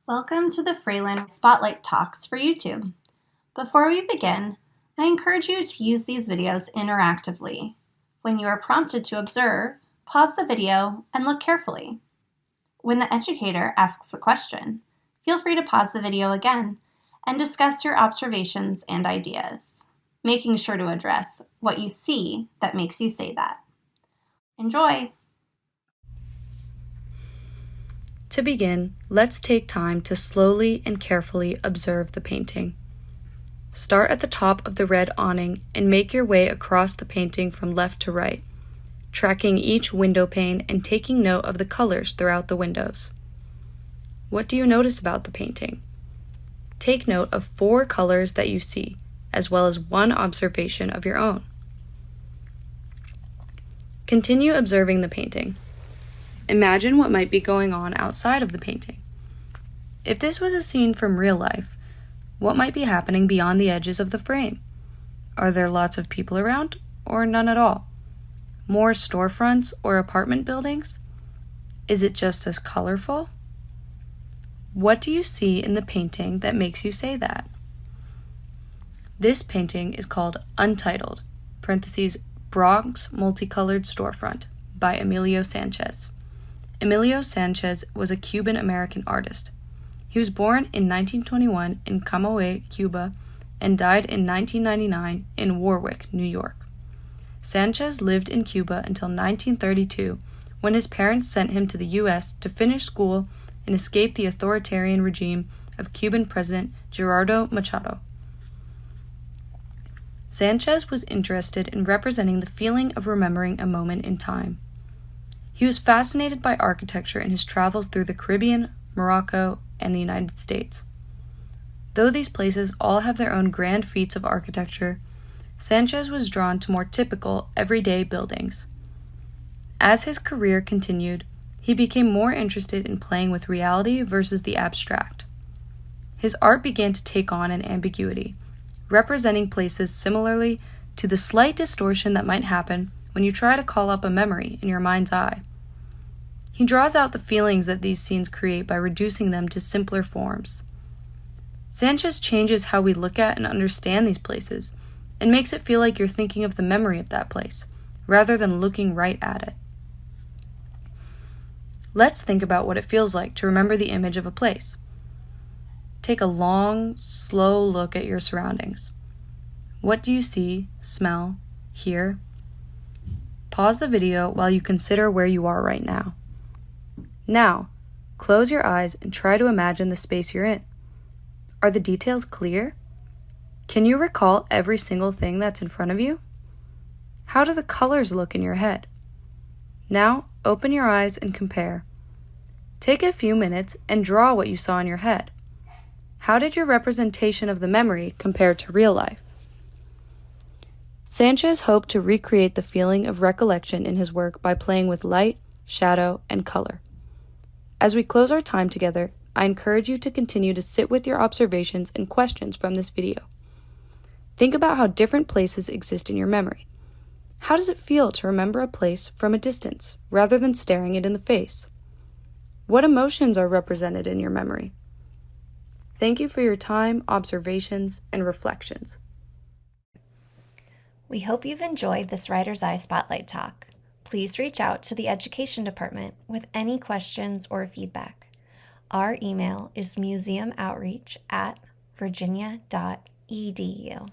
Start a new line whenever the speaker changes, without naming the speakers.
Welcome to the Fralin Spotlight Talks for YouTube. Before we begin, I encourage you to use these videos interactively. When you are prompted to observe, pause the video and look carefully. When the educator asks a question, feel free to pause the video again and discuss your observations and ideas, making sure to address what you see that makes you say that. Enjoy!
To begin, let's take time to slowly and carefully observe the painting. Start at the top of the red awning and make your way across the painting from left to right, tracking each window pane and taking note of the colors throughout the windows. What do you notice about the painting? Take note of 4 colors that you see, as well as 1 observation of your own. Continue observing the painting. Imagine what might be going on outside of the painting. If this was a scene from real life, what might be happening beyond the edges of the frame? Are there lots of people around, or none at all? More storefronts or apartment buildings? Is it just as colorful? What do you see in the painting that makes you say that? This painting is called Untitled, Bronx Multicolored Storefront, by Emilio Sanchez. Emilio Sanchez was a Cuban-American artist. He was born in 1921 in Camagüey, Cuba, and died in 1999 in Warwick, New York. Sanchez lived in Cuba until 1932, when his parents sent him to the U.S. to finish school and escape the authoritarian regime of Cuban President Gerardo Machado. Sanchez was interested in representing the feeling of remembering a moment in time. He was fascinated by architecture in his travels through the Caribbean, Morocco, and the United States. Though these places all have their own grand feats of architecture, Sanchez was drawn to more typical, everyday buildings. As his career continued, he became more interested in playing with reality versus the abstract. His art began to take on an ambiguity, representing places similarly to the slight distortion that might happen when you try to call up a memory in your mind's eye. He draws out the feelings that these scenes create by reducing them to simpler forms. Sanchez changes how we look at and understand these places, and makes it feel like you're thinking of the memory of that place, rather than looking right at it. Let's think about what it feels like to remember the image of a place. Take a long, slow look at your surroundings. What do you see, smell, hear? Pause the video while you consider where you are right now. Now, close your eyes and try to imagine the space you're in. Are the details clear? Can you recall every single thing that's in front of you? How do the colors look in your head? Now, open your eyes and compare. Take a few minutes and draw what you saw in your head. How did your representation of the memory compare to real life? Sanchez hoped to recreate the feeling of recollection in his work by playing with light, shadow, and color. As we close our time together, I encourage you to continue to sit with your observations and questions from this video. Think about how different places exist in your memory. How does it feel to remember a place from a distance, rather than staring it in the face? What emotions are represented in your memory? Thank you for your time, observations, and reflections.
We hope you've enjoyed this Writer's Eye Spotlight Talk. Please reach out to the Education Department with any questions or feedback. Our email is museumoutreach@virginia.edu.